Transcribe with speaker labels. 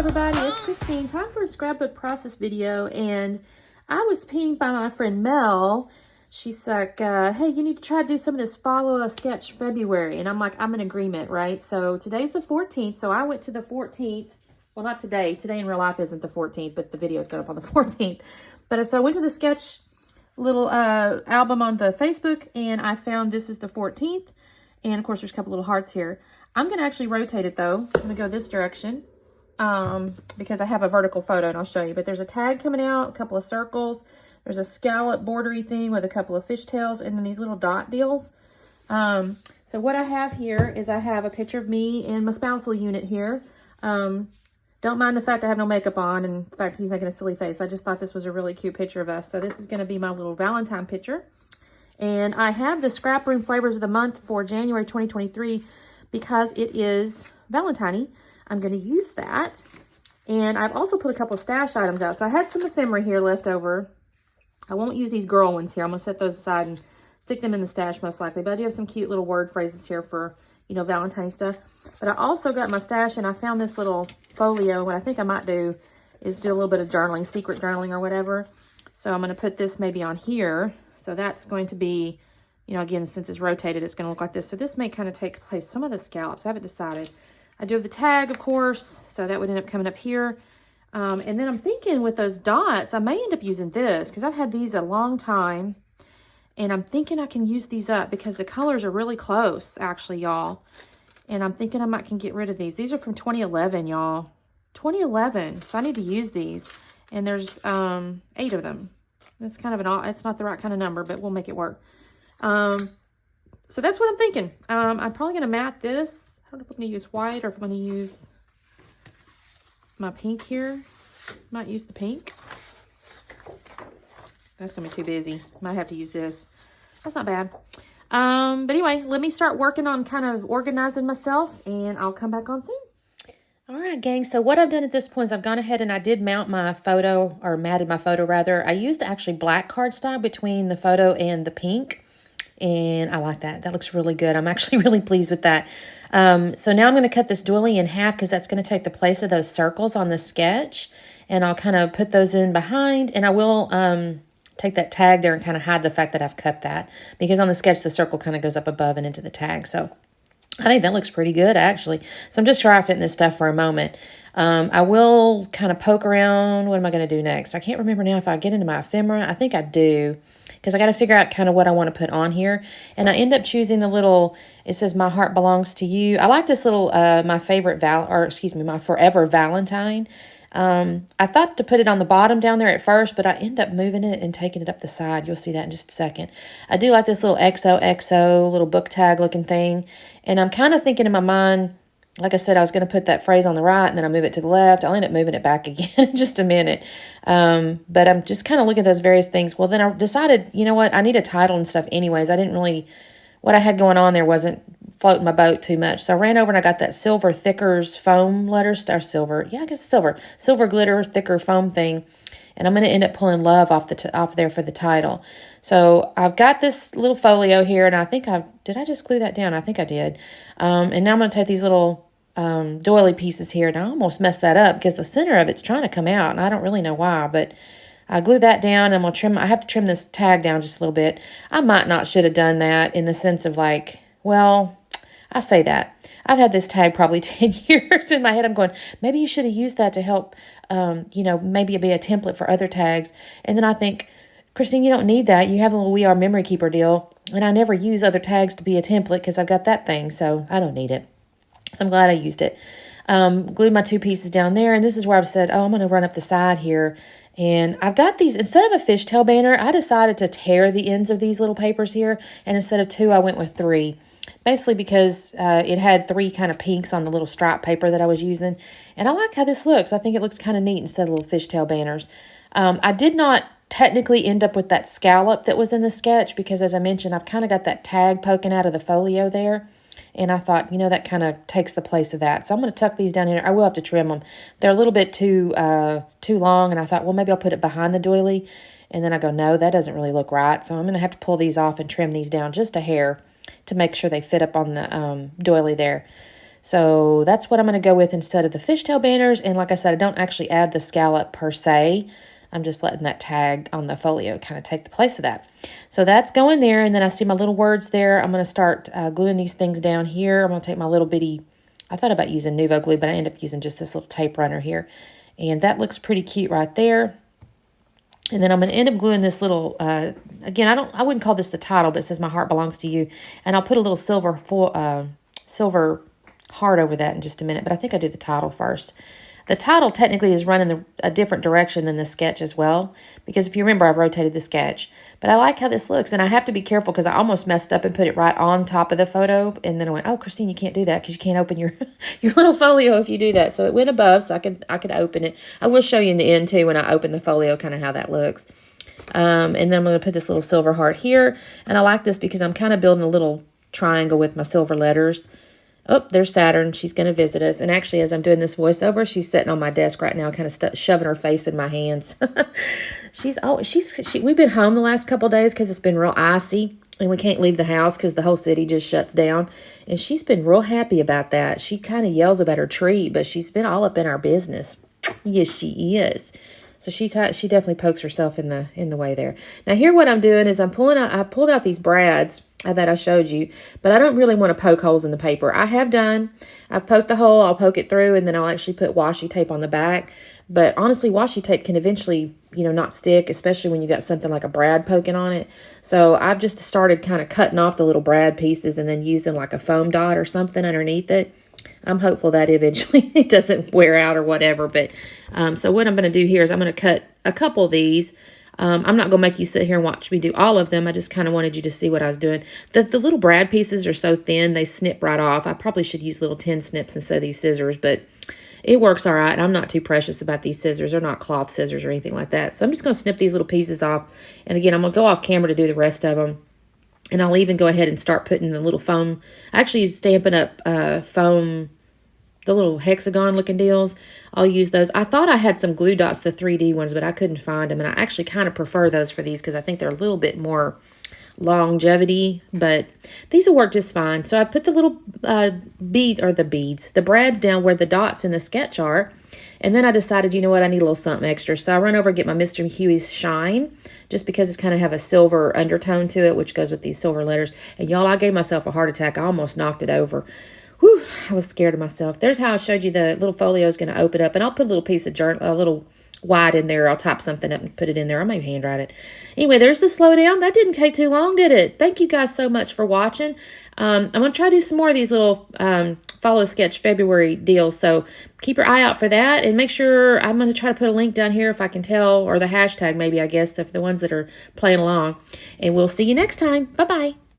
Speaker 1: everybody, it's Christine. Time for a scrapbook process video, and I was pinged by my friend Mel. She's like, hey, you need to try to do some of this follow a sketch February. And I'm like, I'm in agreement, right? So today's the 14th, so I went to the 14th. Well, not today. Today in real life isn't the 14th, but the video's going up on the 14th. But so I went to the sketch little album on the Facebook, and I found this is the 14th. And of course, there's a couple little hearts here. I'm going to actually rotate it though. I'm going to go this direction because I have a vertical photo and I'll show you. But there's a tag coming out, a couple of circles. There's a scallop bordery thing with a couple of fishtails and then these little dot deals. So what I have here is I have a picture of me and my spousal unit here. Don't mind the fact I have no makeup on, and in fact, he's making a silly face. I just thought this was a really cute picture of us. So this is going to be my little Valentine picture. And I have the Scrap Room Flavors of the Month for January 2023 because it is Valentine. I'm going to use that. And I've also put a couple of stash items out. So I had some ephemera here left over. I won't use these girl ones here. I'm going to set those aside and stick them in the stash most likely. But I do have some cute little word phrases here for, you know, Valentine stuff. But I also got my stash and I found this little folio. What I think I might do is do a little bit of journaling, secret journaling or whatever. So I'm going to put this maybe on here. So that's going to be, you know, again, since it's rotated, it's going to look like this. So this may kind of take place. Some of the scallops, I haven't decided. I do have the tag, of course, so that would end up coming up here. And then I'm thinking with those dots, I may end up using this because I've had these a long time. And I'm thinking I can use these up because the colors are really close, actually, y'all. And I'm thinking I might can get rid of these. These are from 2011, y'all. 2011, so I need to use these. And there's 8 of them. It's kind of it's not the right kind of number, but we'll make it work. So that's what I'm thinking. I'm probably going to mat this. I don't know if I'm going to use white or if I'm going to use my pink here. Might use the pink. That's going to be too busy. Might have to use this. That's not bad. But anyway, let me start working on kind of organizing myself, and I'll come back on soon. All right, gang. So what I've done at this point is I've gone ahead and I did mount my photo, or matted my photo rather. I used actually black cardstock between the photo and the pink. And I like that. That looks really good. I'm actually really pleased with that. So now I'm going to cut this doily in half because that's going to take the place of those circles on the sketch. And I'll kind of put those in behind. And I will take that tag there and kind of hide the fact that I've cut that. Because on the sketch, the circle kind of goes up above and into the tag. So I think that looks pretty good, actually. So I'm just trying to fit in this stuff for a moment. I will kind of poke around. What am I going to do next? I can't remember now if I get into my ephemera. I think I do, because I got to figure out kind of what I want to put on here. And I end up choosing the little, it says, My Heart Belongs to You. I like this little, my favorite, my Forever Valentine. I thought to put it on the bottom down there at first, but I end up moving it and taking it up the side. You'll see that in just a second. I do like this little XOXO little book tag looking thing. And I'm kind of thinking in my mind, like I said, I was going to put that phrase on the right and then I move it to the left. I'll end up moving it back again in just a minute. But I'm just kind of looking at those various things. Well, then I decided, you know what? I need a title and stuff anyways. I didn't really, what I had going on there wasn't floating my boat too much. So I ran over and I got that silver thickers foam letters, or silver. Yeah, I guess silver glitter thicker foam thing. And I'm going to end up pulling love off there for the title. So I've got this little folio here, and I think did I just glue that down? I think I did. And now I'm going to take these little doily pieces here, and I almost messed that up because the center of it's trying to come out, and I don't really know why, but I glue that down, and I'm going to trim. I have to trim this tag down just a little bit. I might not should have done that in the sense of like, well, I say that. I've had this tag probably 10 years in my head. I'm going, maybe you should have used that to help, you know, maybe it'd be a template for other tags. And then I think, Christine, you don't need that. You have a little We Are Memory Keeper deal. And I never use other tags to be a template because I've got that thing. So I don't need it. So I'm glad I used it. Glued my 2 pieces down there. And this is where I've said, oh, I'm going to run up the side here. And I've got these, instead of a fishtail banner, I decided to tear the ends of these little papers here. And instead of 2, I went with 3. Basically because it had 3 kind of pinks on the little stripe paper that I was using. And I like how this looks. I think it looks kind of neat instead of little fishtail banners. I did not technically end up with that scallop that was in the sketch because, as I mentioned, I've kind of got that tag poking out of the folio there. And I thought, you know, that kind of takes the place of that. So I'm going to tuck these down here. I will have to trim them. They're a little bit too long. And I thought, well, maybe I'll put it behind the doily. And then I go, no, that doesn't really look right. So I'm going to have to pull these off and trim these down just a hair to make sure they fit up on the doily there. So that's what I'm going to go with instead of the fishtail banners. And like I said, I don't actually add the scallop per se. I'm just letting that tag on the folio kind of take the place of that. So that's going there, and then I see my little words there. I'm going to start gluing these things down here. I'm going to take my little bitty, I thought about using Nuvo glue, but I ended up using just this little tape runner here. And that looks pretty cute right there. And then I'm going to end up gluing this little, again, I wouldn't call this the title, but it says My Heart Belongs to You. And I'll put a little silver heart over that in just a minute, but I think I'll do the title first. The title technically is running a different direction than the sketch as well, because if you remember, I've rotated the sketch. But I like how this looks, and I have to be careful because I almost messed up and put it right on top of the photo, and then I went, oh, Christine, you can't do that because you can't open your your little folio if you do that. So it went above, so I could open it. I will show you in the end, too, when I open the folio, kind of how that looks. And then I'm going to put this little silver heart here, and I like this because I'm kind of building a little triangle with my silver letters. Oh, there's Saturn. She's going to visit us. And actually, as I'm doing this voiceover, she's sitting on my desk right now, kind of shoving her face in my hands. We've been home the last couple of days because it's been real icy, and we can't leave the house because the whole city just shuts down. And she's been real happy about that. She kind of yells about her treat, but she's been all up in our business. Yes, she is. So she definitely pokes herself in the way there. Now here what I'm doing is I pulled out these brads that I showed you, but I don't really want to poke holes in the paper. I've poked the hole, I'll poke it through, and then I'll actually put washi tape on the back. But honestly, washi tape can eventually, not stick, especially when you got something like a brad poking on it. So I've just started kind of cutting off the little brad pieces and then using like a foam dot or something underneath it. I'm hopeful that eventually it doesn't wear out or whatever. But so what I'm going to do here is I'm going to cut a couple of these. I'm not going to make you sit here and watch me do all of them. I just kind of wanted you to see what I was doing. The little brad pieces are so thin, they snip right off. I probably should use little tin snips instead of these scissors, but it works all right. I'm not too precious about these scissors. They're not cloth scissors or anything like that. So I'm just going to snip these little pieces off. And again, I'm going to go off camera to do the rest of them. And I'll even go ahead and start putting the little foam. I actually use Stampin' Up! Foam, the little hexagon looking deals. I'll use those. I thought I had some glue dots, the 3D ones, but I couldn't find them. And I actually kind of prefer those for these because I think they're a little bit more longevity, but these will work just fine. So I put the little the brads down where the dots in the sketch are. And then I decided, you know what, I need a little something extra. So I run over and get my Mr. Huey's Shine, just because it's kind of have a silver undertone to it, which goes with these silver letters. And y'all, I gave myself a heart attack. I almost knocked it over. Whew, I was scared of myself. There's how I showed you the little folio is going to open up. And I'll put a little piece of a little white in there. I'll type something up and put it in there. I may handwrite it. Anyway, there's the slowdown. That didn't take too long, did it? Thank you guys so much for watching. I'm going to try to do some more of these little Follow Sketch February deals. So keep your eye out for that. And make sure, I'm going to try to put a link down here if I can tell, or the hashtag maybe, I guess, if the ones that are playing along. And we'll see you next time. Bye-bye.